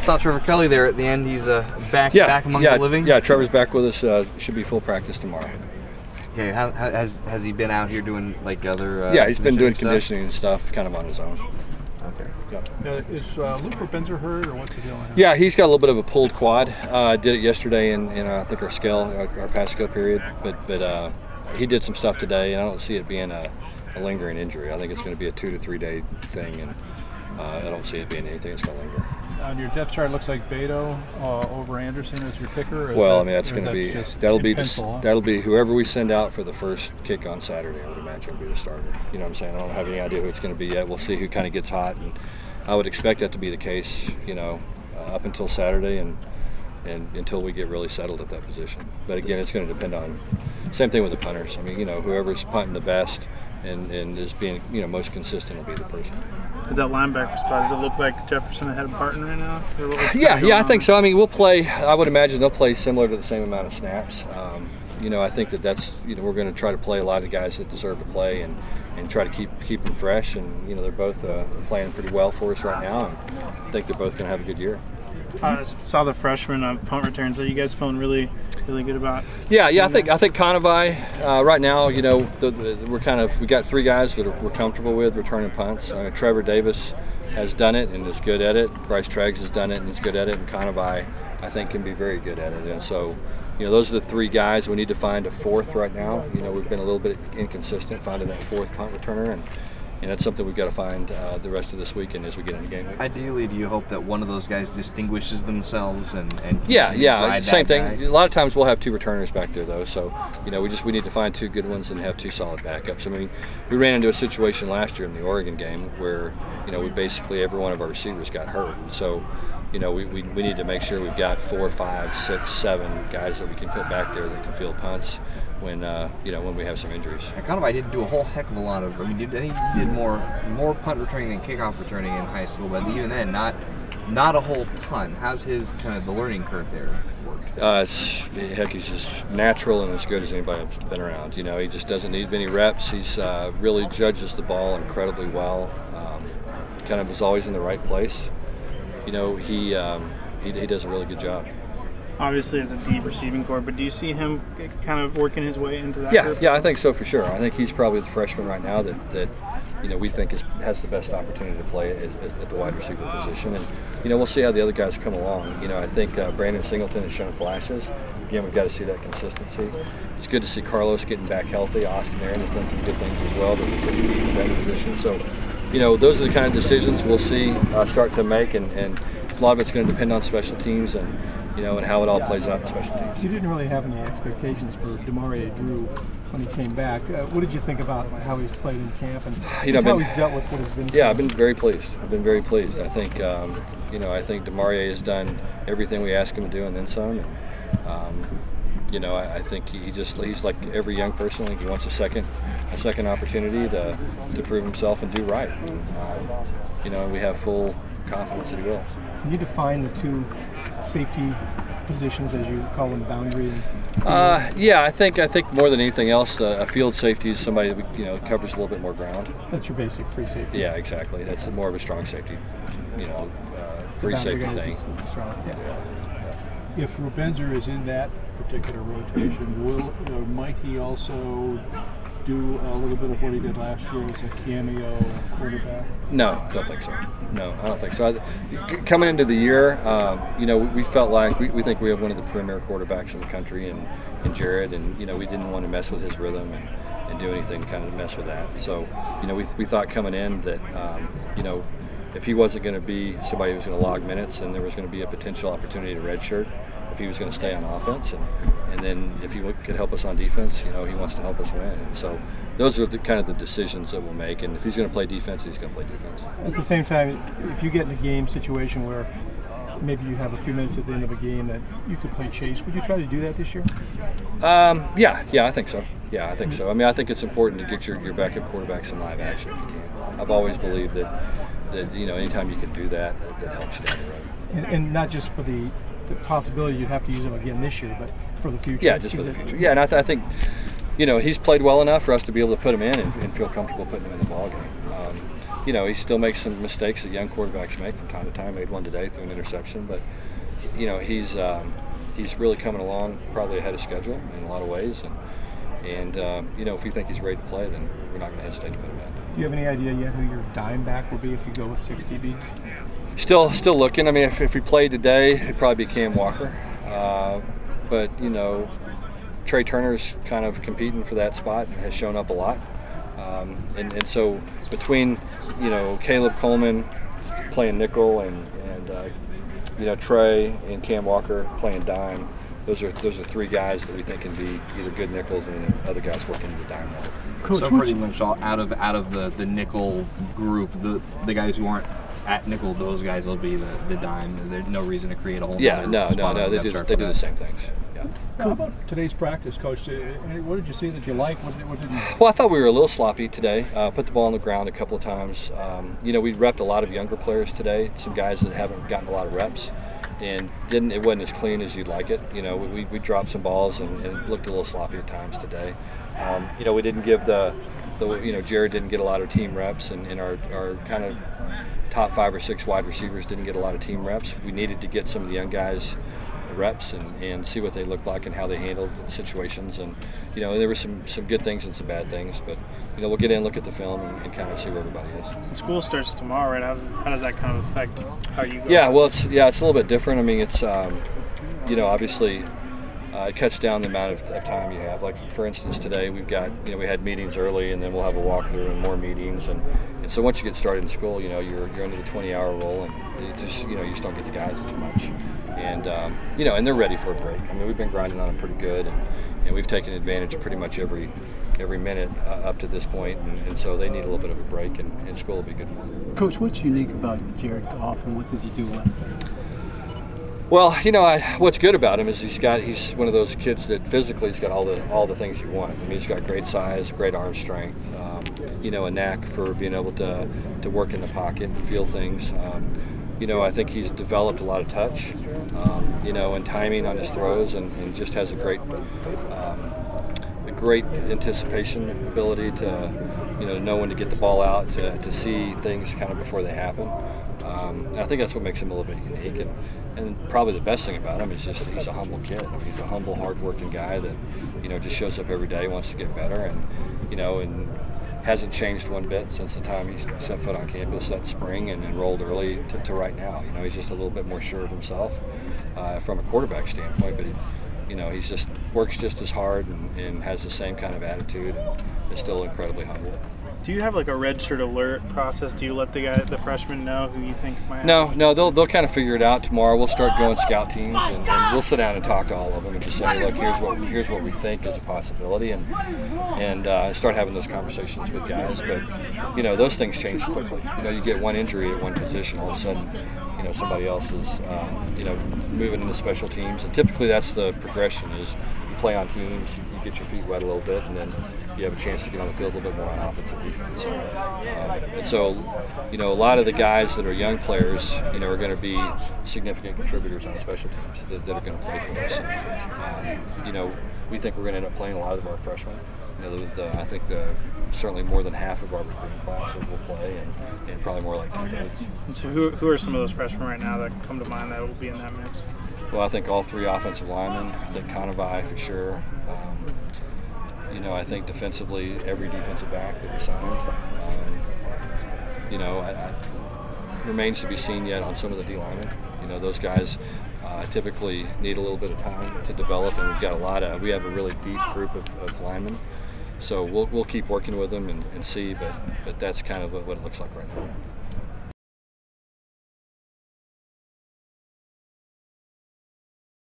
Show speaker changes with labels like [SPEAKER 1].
[SPEAKER 1] saw Trevor Kelly there at the end. He's back among the living.
[SPEAKER 2] Yeah, Trevor's back with us. Should be full practice tomorrow.
[SPEAKER 1] Okay, has he been out here doing like other?
[SPEAKER 2] Yeah, he's been doing conditioning and stuff, kind of on his own.
[SPEAKER 1] Okay.
[SPEAKER 3] Yep. Is Luke Repenzer hurt, or what's he doing?
[SPEAKER 2] Yeah, he's got a little bit of a pulled quad. Did it yesterday in I think our past scale period, but he did some stuff today, and I don't see it being a lingering injury. I think it's going to be a 2 to 3 day thing, and I don't see it being anything that's going to linger.
[SPEAKER 3] On your depth chart, it looks like Beto over Anderson as your kicker.
[SPEAKER 2] Well, I mean, that's going to be that'll be whoever we send out for the first kick on Saturday. I would imagine will be the starter. You know what I'm saying? I don't have any idea who it's going to be yet. We'll see who kind of gets hot, and I would expect that to be the case. You know, up until Saturday and until we get really settled at that position. But again, it's going to depend on same thing with the punters. I mean, you know, whoever's punting the best and is being most consistent will be the person.
[SPEAKER 4] At that linebacker spot, does it look like Jefferson had a partner right now?
[SPEAKER 2] Yeah, I think so. I mean, we'll play. I would imagine they'll play similar to the same amount of snaps. I think that's we're going to try to play a lot of guys that deserve to play and try to keep them fresh. And they're both playing pretty well for us right now, and I think they're both going to have a good year.
[SPEAKER 4] Saw the freshman on punt returns. Are you guys feeling really good about?
[SPEAKER 2] Yeah. I think Conavai right now. We got 3 guys that we're comfortable with returning punts. Trevor Davis has done it and is good at it. Bryce Treggs has done it and is good at it. And Conavai, I think, can be very good at it. And so, those are the 3 guys. We need to find a 4th right now. We've been a little bit inconsistent finding that 4th punt returner, and that's something we've got to find the rest of this weekend as we get into game week.
[SPEAKER 1] Ideally, do you hope that one of those guys distinguishes themselves and
[SPEAKER 2] yeah, same thing. A lot of times we'll have 2 returners back there though, so we need to find 2 good ones and have 2 solid backups. I mean, we ran into a situation last year in the Oregon game where we basically every one of our receivers got hurt, and so we need to make sure we've got 4, 5, 6, 7 guys that we can put back there that can field punts when we have some injuries.
[SPEAKER 1] I didn't do a whole heck of a lot of. I think he did more punt returning than kickoff returning in high school, but even then, not a whole ton. How's his kind of the learning curve there worked?
[SPEAKER 2] He's as natural and as good as anybody that's been around. He just doesn't need many reps. He's really judges the ball incredibly well. Kind of is always in the right place. He does a really good job.
[SPEAKER 4] Obviously, it's a deep receiving core, but do you see him kind of working his way into that group?
[SPEAKER 2] Yeah, I think so for sure. I think he's probably the freshman right now that we think has the best opportunity to play at the wide receiver position. And we'll see how the other guys come along. I think Brandon Singleton has shown flashes. Again, we've got to see that consistency. It's good to see Carlos getting back healthy. Austin Aaron has done some good things as well that we could be in that position. So, those are the kind of decisions we'll see start to make, and a lot of it's going to depend on special teams and how it all plays out in special teams.
[SPEAKER 3] You didn't really have any expectations for Demarie Drew when he came back. What did you think about how he's played in camp and how he's dealt with what has been?
[SPEAKER 2] Yeah, I've been very pleased. I think I think Demarie has done everything we asked him to do and then some. And, I think he's like every young person. He wants a second opportunity to prove himself and do right. And we have full confidence that he will.
[SPEAKER 3] Can you define the 2 safety positions, as you call them, boundary?
[SPEAKER 2] I think more than anything else, a field safety is somebody that covers a little bit more ground.
[SPEAKER 3] That's your basic free safety.
[SPEAKER 2] Yeah, exactly. That's more of a strong safety, free safety thing.
[SPEAKER 3] It's strong. Yeah. If Repenzer is in that particular rotation, might he also do a little bit of what he did last year as a cameo quarterback?
[SPEAKER 2] No, don't think so. No, I don't think so. Coming into the year, we felt like we think we have one of the premier quarterbacks in the country in Jared, and we didn't want to mess with his rhythm and do anything to kind of mess with that. So, we thought coming in that if he wasn't going to be somebody who was going to log minutes, and there was going to be a potential opportunity to redshirt if he was going to stay on offense, and then if he could help us on defense, he wants to help us win. And so those are the kind of the decisions that we'll make. And if he's going to play defense, he's going to play defense.
[SPEAKER 3] At the same time, if you get in a game situation where maybe you have a few minutes at the end of a game that you could play chase, would you try to do that this year?
[SPEAKER 2] Yeah, I think so. Yeah, I think so. I mean, I think it's important to get your backup quarterback some live action if you can. I've always believed that anytime you can do that helps you down the road.
[SPEAKER 3] And not just for the possibility you'd have to use him again this year, but for the future.
[SPEAKER 2] Yeah, just for the future. Yeah, and I think he's played well enough for us to be able to put him in and feel comfortable putting him in the ballgame. you know, he still makes some mistakes that young quarterbacks make from time to time. Made one today through an interception, but you know, he's really coming along, probably ahead of schedule in a lot of ways. And you know, if we think he's ready to play, then we're not going to hesitate to put him in.
[SPEAKER 5] Do you have any idea yet who your dime back will be if you go with 6 DBs?
[SPEAKER 2] Still looking. I mean, if we played today, it'd probably be Cam Walker. But you know, Trey Turner's kind of competing for that spot and has shown up a lot. And so between, you know, Caleb Coleman playing nickel and you know, Trey and Cam Walker playing dime, those are 3 guys that we think can be either good nickels and then other guys working in the dime role.
[SPEAKER 1] Coach, so pretty much all out of the nickel group, the guys who aren't at nickel, those guys will be the dime. There's no reason to create a whole
[SPEAKER 2] no, they do the same things. Yeah.
[SPEAKER 3] How about today's practice, Coach? What did you see that you liked? What did you...
[SPEAKER 2] Well, I thought we were a little sloppy today. Put the ball on the ground a couple of times. You know, we repped a lot of younger players today, some guys that haven't gotten a lot of reps, and it wasn't as clean as you'd like it. You know, we dropped some balls and looked a little sloppy at times today. You know, we didn't give you know, Jared didn't get a lot of team reps, and our kind of top 5 or 6 wide receivers didn't get a lot of team reps. We needed to get some of the young guys reps and see what they looked like and how they handled situations. And you know, there were some good things and some bad things, but you know, we'll get in, look at the film, and kind of see where everybody is.
[SPEAKER 4] The school starts tomorrow, right? How does that kind of affect how you go?
[SPEAKER 2] Yeah, well, it's a little bit different. I mean, it's you know, obviously it cuts down the amount of time you have. Like for instance, today we've got, you know, we had meetings early, and then we'll have a walkthrough and more meetings, and so once you get started in school, you know, you're under the 20-hour rule, and it just, you know, you just don't get the guys as much. And you know, and they're ready for a break. I mean, we've been grinding on them pretty good, and we've taken advantage of pretty much every minute up to this point, and so they need a little bit of a break, and school will be good for them.
[SPEAKER 5] Coach, what's unique about Jared Goff, and what does he do well?
[SPEAKER 2] Well, you know, what's good about him is he's one of those kids that physically he's got all the things you want. I mean, he's got great size, great arm strength, you know, a knack for being able to work in the pocket and feel things. You know, I think he's developed a lot of touch, you know, and timing on his throws, and just has a great anticipation ability to, you know when to get the ball out, to see things kind of before they happen. And I think that's what makes him a little bit unique. And probably the best thing about him is just he's a humble kid. I mean, he's a humble, hard-working guy that, you know, just shows up every day, wants to get better, and you know, and hasn't changed one bit since the time he set foot on campus that spring and enrolled early to right now. You know, he's just a little bit more sure of himself from a quarterback standpoint, but you know, he's just works just as hard and has the same kind of attitude, and is still incredibly humble.
[SPEAKER 4] Do you have like a red shirt alert process? Do you let the freshmen know who you think might have?
[SPEAKER 2] No, they'll kind of figure it out tomorrow. We'll start going scout teams, and we'll sit down and talk to all of them and just say, look, here's what we think is a possibility, and start having those conversations with guys. But you know, those things change quickly. You know, you get one injury at one position, all of a sudden, you know, somebody else is you know, moving into special teams, and typically that's the progression: is you play on teams, you get your feet wet a little bit, and then you have a chance to get on the field a little bit more on offense and defense. And so, you know, a lot of the guys that are young players, you know, are going to be significant contributors on special teams that are going to play for us. And, you know, we think we're going to end up playing a lot of our freshmen. You know, I think certainly more than half of our recruiting class will play, and probably more like 2/3.
[SPEAKER 4] And so who are some of those freshmen right now that come to mind that will be in that mix?
[SPEAKER 2] Well, I think all 3 offensive linemen. I think Conavai for sure. You know, I think defensively, every defensive back that we signed. You know, it remains to be seen yet on some of the D linemen. You know, those guys typically need a little bit of time to develop, and we have a really deep group of linemen. So we'll keep working with them and see, but that's kind of what it looks like right now.